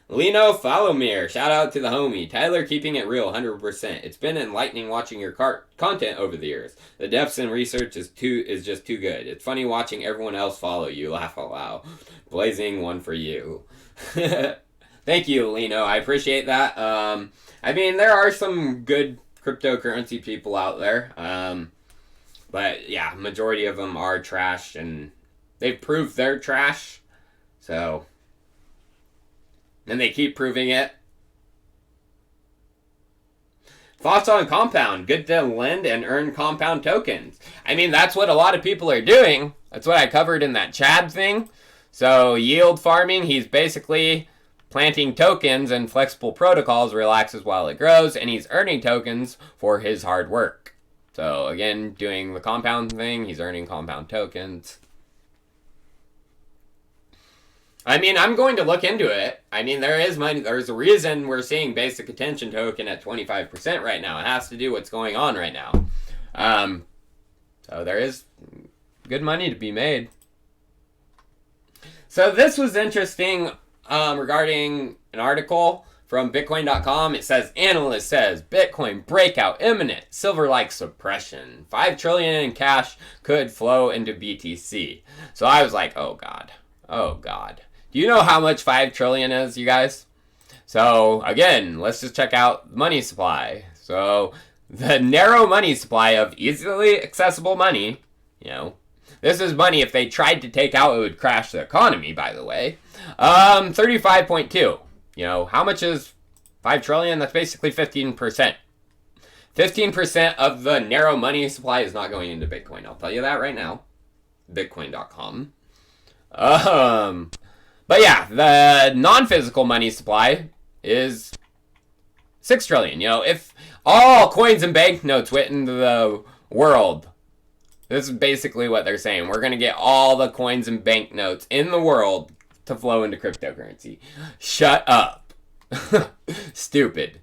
Lino Falomir, shout out to the homie. Tyler, keeping it real, 100%. It's been enlightening watching your content over the years. The depths in research is just too good. It's funny watching everyone else follow you. Laugh out loud. Blazing one for you. Thank you, Lino. I appreciate that. I mean, there are some good cryptocurrency people out there. But yeah, majority of them are trash, and they've proved they're trash. So, and they keep proving it. Thoughts on Compound? Good to lend and earn Compound tokens. I mean, that's what a lot of people are doing. That's what I covered in that Chad thing. So, yield farming, he's basically planting tokens and flexible protocols, relaxes while it grows, and he's earning tokens for his hard work. So, again, doing the Compound thing, he's earning Compound tokens. I mean, I'm going to look into it. I mean, there is money. There's a reason we're seeing basic attention token at 25% right now. It has to do what's going on right now. So there is good money to be made. So this was interesting regarding an article from Bitcoin.com. It says, analyst says, Bitcoin breakout imminent, silver-like suppression. 5 trillion in cash could flow into BTC. So I was like, oh God. Oh God. Do you know how much 5 trillion is, you guys? So, again, let's just check out the money supply. So, the narrow money supply of easily accessible money, you know, this is money if they tried to take out, it would crash the economy, by the way. 35.2. You know, how much is 5 trillion? That's basically 15%. 15% of the narrow money supply is not going into Bitcoin. I'll tell you that right now. Bitcoin.com. But yeah, the non-physical money supply is 6 trillion. You know, if all coins and banknotes went into the world, this is basically what they're saying. We're going to get all the coins and banknotes in the world to flow into cryptocurrency. Shut up. Stupid.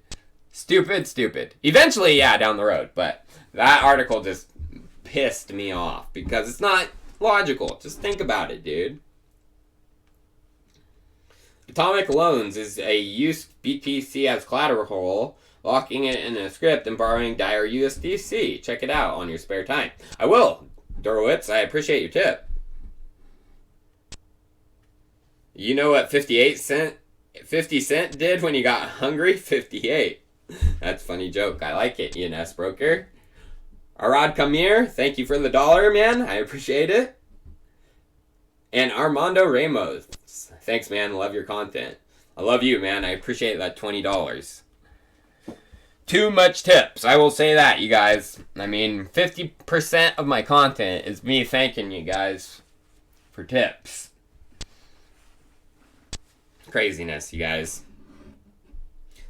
Stupid. Eventually, yeah, down the road. But that article just pissed me off because it's not logical. Just think about it, dude. Atomic Loans is a use BTC as collateral, locking it in a script and borrowing Dire USDC. Check it out on your spare time. I will, Derowitz. I appreciate your tip. You know what 50 Cent did when he got hungry? 58. That's a funny joke. I like it, ENS broker. Arad Kamir, thank you for the $1, man. I appreciate it. And Armando Ramos. Thanks, man. Love your content. I love you, man. I appreciate that $20. Too much tips. I will say that, you guys. I mean, 50% of my content is me thanking you guys for tips. Craziness, you guys.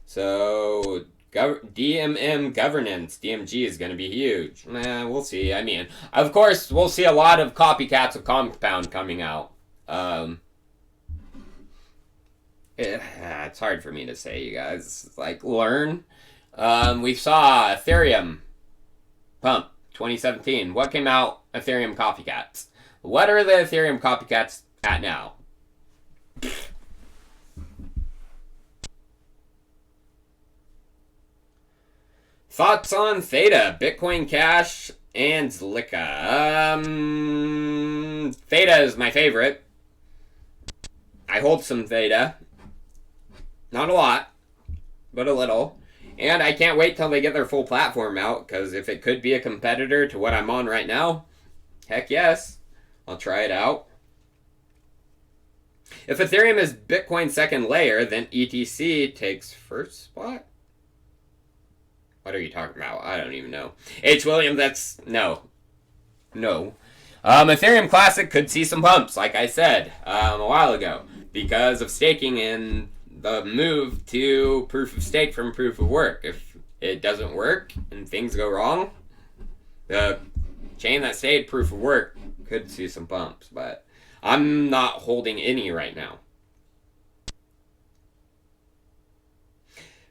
So, DMM governance. DMG is going to be huge. We'll see. I mean, of course, we'll see a lot of copycats of Compound coming out. It's hard for me to say, you guys. Like, learn. We saw Ethereum pump 2017. What came out? Ethereum copycats. What are the Ethereum copycats at now? Thoughts on Theta, Bitcoin Cash, and Zlika. Theta is my favorite. I hold some Theta. Not a lot, but a little. And I can't wait till they get their full platform out, because if it could be a competitor to what I'm on right now, Heck yes. I'll try it out. If Ethereum is Bitcoin's second layer, then ETC takes first spot? What are you talking about? I don't even know. H. William, that's... No. No. Ethereum Classic could see some bumps, like I said a while ago, because of staking and the move to proof of stake from proof of work. If it doesn't work and things go wrong, the chain that stayed proof of work could see some bumps, but I'm not holding any right now.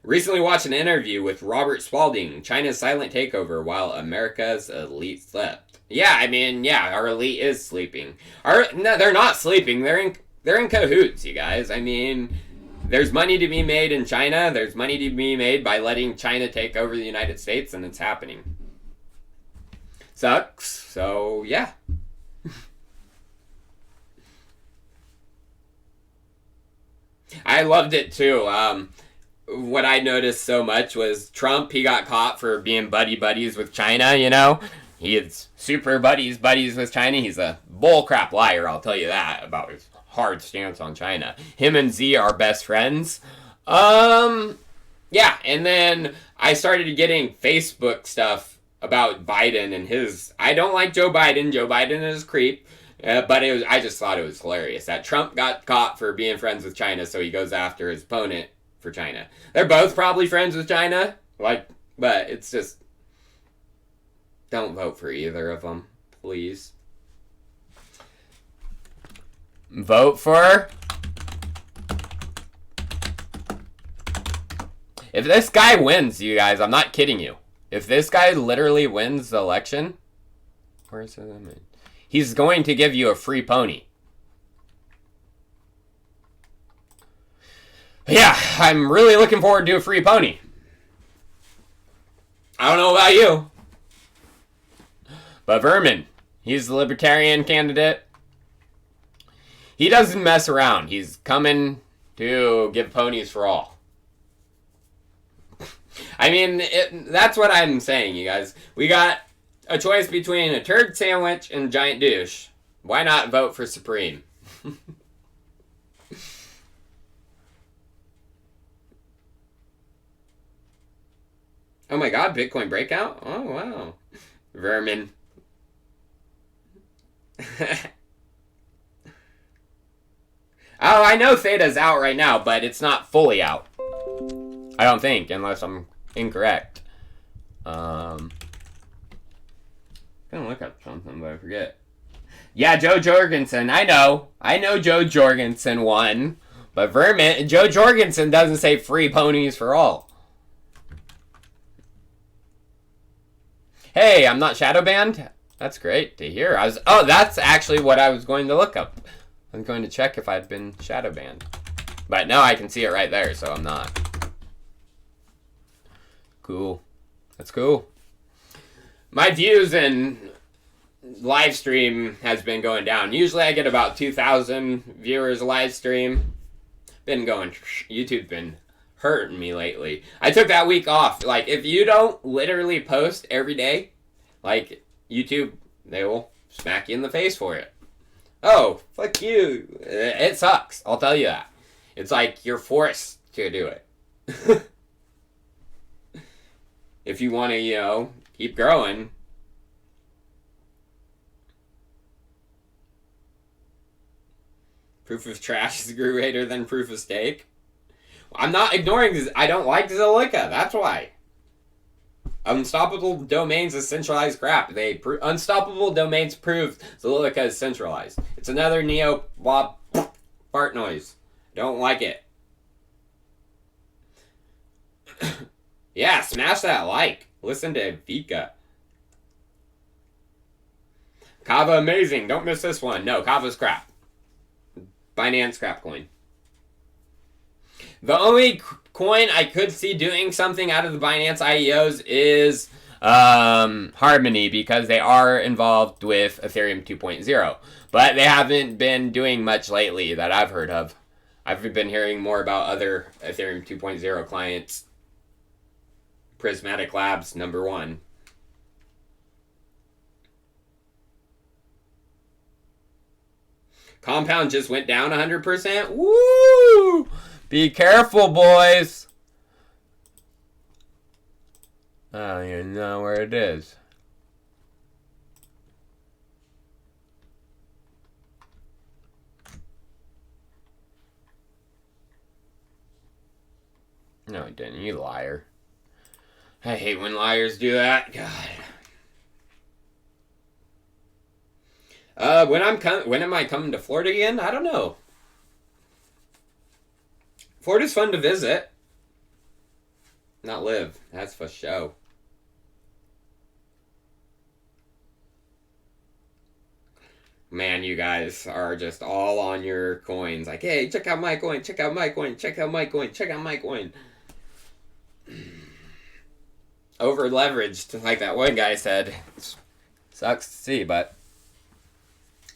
Recently watched an interview with Robert Spalding, China's silent takeover while America's elite slept. Yeah, I mean, yeah, our elite is sleeping. No, they're not sleeping. They're in cahoots, you guys. I mean, there's money to be made in China. There's money to be made by letting China take over the United States, and it's happening. Sucks. So, yeah. I loved it, too. What I noticed so much was Trump, he got caught for being buddies with China, you know? He is super buddies with China. He's a bullcrap liar, I'll tell you that, about his hard stance on China. Him and Z are best friends. Yeah, and then I started getting Facebook stuff about Biden and his... I don't like Joe Biden. Joe Biden is a creep. But I just thought it was hilarious that Trump got caught for being friends with China, so he goes after his opponent for China. They're both probably friends with China, but it's just... Don't vote for either of them, please. Vote for... If this guy wins, you guys, I'm not kidding you. If this guy literally wins the election... Where's the limit? He's going to give you a free pony. Yeah, I'm really looking forward to a free pony. I don't know about you. But Vermin, he's the libertarian candidate. He doesn't mess around. He's coming to give ponies for all. I mean, that's what I'm saying, you guys. We got a choice between a turd sandwich and a giant douche. Why not vote for Supreme? Oh my god, Bitcoin breakout? Oh wow. Vermin. Oh, I know Theta's out right now, but it's not fully out. I don't think, unless I'm incorrect. I'm gonna look up something, but I forget. Yeah, Joe Jorgensen. I know Joe Jorgensen won. But Joe Jorgensen doesn't say free ponies for all. Hey, I'm not shadow banned? That's great to hear. That's actually what I was going to look up. I'm going to check if I'd been shadow banned. But no, I can see it right there, so I'm not. Cool. That's cool. My views in live stream has been going down. Usually I get about 2,000 viewers a live stream. YouTube's been hurting me lately. I took that week off. Like, if you don't literally post every day, like, YouTube, they will smack you in the face for it. Oh, fuck you. It sucks. I'll tell you that. It's like you're forced to do it. If you want to, keep growing. Proof of trash is greater than proof of stake. I'm not ignoring this. I don't like Zilliqa. That's why. Unstoppable domains is centralized crap. Unstoppable domains prove Zilliqa is centralized. It's another neo blob fart noise. Don't like it. Yeah, smash that like. Listen to Vika. Kava amazing. Don't miss this one. No, Kava's crap. Binance crap coin. The only coin I could see doing something out of the Binance IEOs is Harmony, because they are involved with Ethereum 2.0. But they haven't been doing much lately that I've heard of. I've been hearing more about other Ethereum 2.0 clients. Prismatic Labs, #1. Compound just went down 100%. Woo! Be careful, boys. I don't even know where it is. No, it didn't. You liar. I hate when liars do that. God. When am I coming to Florida again? I don't know. Florida's fun to visit. Not live. That's for show. Man, you guys are just all on your coins. Like, hey, check out my coin, check out my coin, check out my coin, check out my coin. Over leveraged, like that one guy said. Sucks to see, but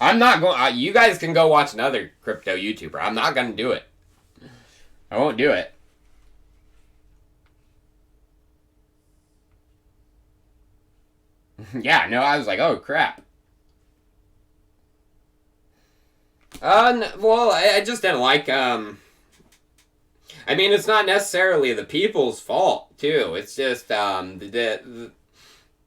I'm not going. You guys can go watch another crypto YouTuber. I'm not going to do it. I won't do it. Yeah, no, I was like, oh crap. Well, I just didn't like, I mean, it's not necessarily the people's fault, too. It's just, the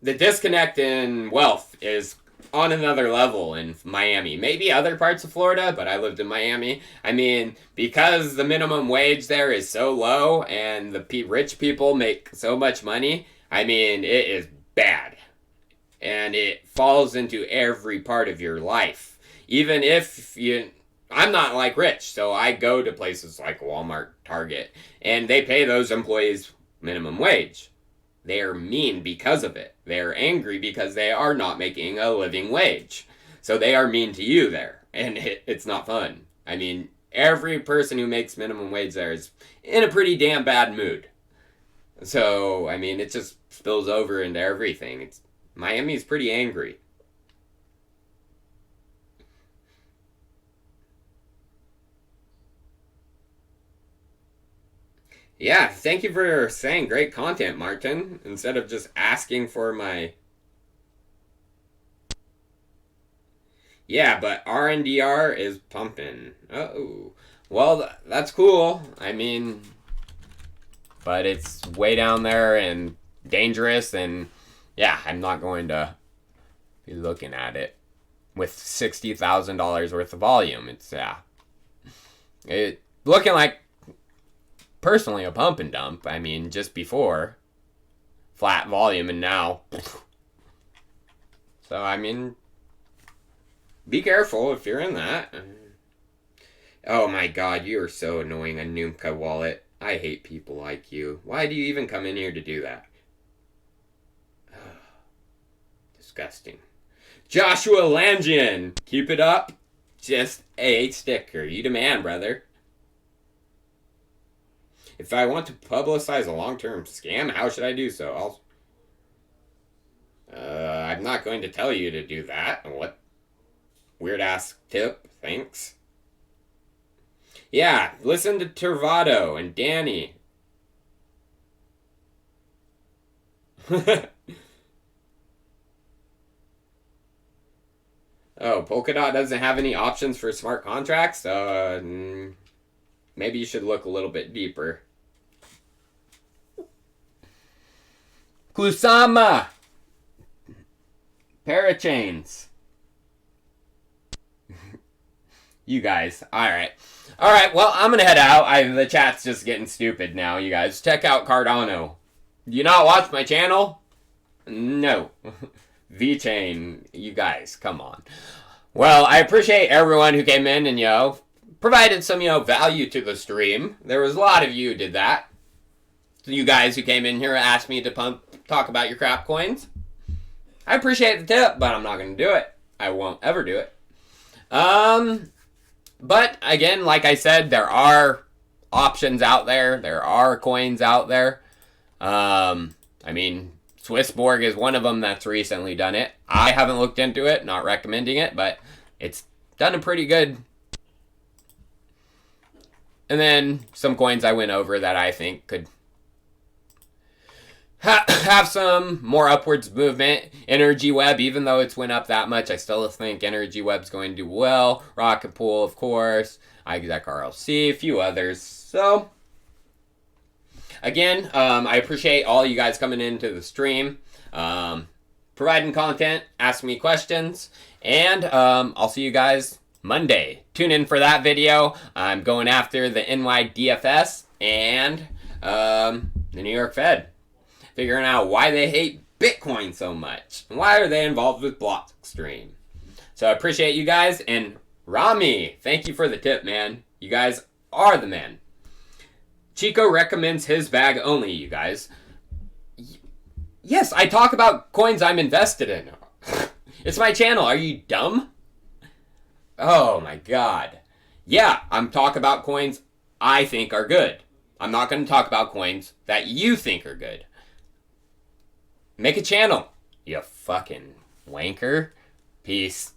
disconnect in wealth is on another level in Miami. Maybe other parts of Florida, but I lived in Miami. I mean, because the minimum wage there is so low and the rich people make so much money, I mean, it is bad. And it falls into every part of your life. Even if I'm not like rich, so I go to places like Walmart, Target, and they pay those employees minimum wage. They are mean because of it. They are angry because they are not making a living wage. So they are mean to you there, and it's not fun. I mean, every person who makes minimum wage there is in a pretty damn bad mood. So, I mean, it just spills over into everything. Miami's pretty angry. Yeah, thank you for saying great content, Martin, instead of just asking for my... Yeah, but RNDR is pumping. Oh, well, that's cool. I mean, but it's way down there and dangerous, and yeah, I'm not going to be looking at it with $60,000 worth of volume. It's, yeah, it looking like personally a pump and dump. I mean, just before flat volume and now. So, I mean, be careful if you're in that. Oh my god, you are so annoying, a Numka wallet. I hate people like you. Why do you even come in here to do that? Disgusting. Joshua Langian, keep it up. Just a sticker. You demand, brother. If I want to publicize a long-term scam, how should I do so? I'm not going to tell you to do that. What? Weird-ass tip. Thanks. Yeah, listen to Tervado and Danny. Oh, Polkadot doesn't have any options for smart contracts? Maybe you should look a little bit deeper. Kusama! Parachains. You guys. Alright. Alright, well, I'm gonna head out. The chat's just getting stupid now, you guys. Check out Cardano. Do you not watch my channel? No. VeChain. You guys, come on. Well, I appreciate everyone who came in and, provided some, value to the stream. There was a lot of you who did that. You guys who came in here asked me to talk about your crap coins. I appreciate the tip, but I'm not going to do it. I won't ever do it. But, again, like I said, there are options out there. There are coins out there. I mean, Swissborg is one of them that's recently done it. I haven't looked into it, not recommending it, but it's done a pretty good. And then some coins I went over that I think could have some more upwards movement. Energy Web, even though it's went up that much, I still think Energy Web's going to do well. Rocket Pool, of course. IExec RLC, a few others. So, again, I appreciate all you guys coming into the stream, providing content, asking me questions, and I'll see you guys Monday. Tune in for that video. I'm going after the NYDFS and the New York Fed. Figuring out why they hate Bitcoin so much. And why are they involved with Blockstream? So I appreciate you guys. And Rami, thank you for the tip, man. You guys are the man. Chico recommends his bag only, you guys. Yes, I talk about coins I'm invested in. It's my channel. Are you dumb? Oh my god. Yeah, I'm talking about coins I think are good. I'm not going to talk about coins that you think are good. Make a channel, you fucking wanker. Peace.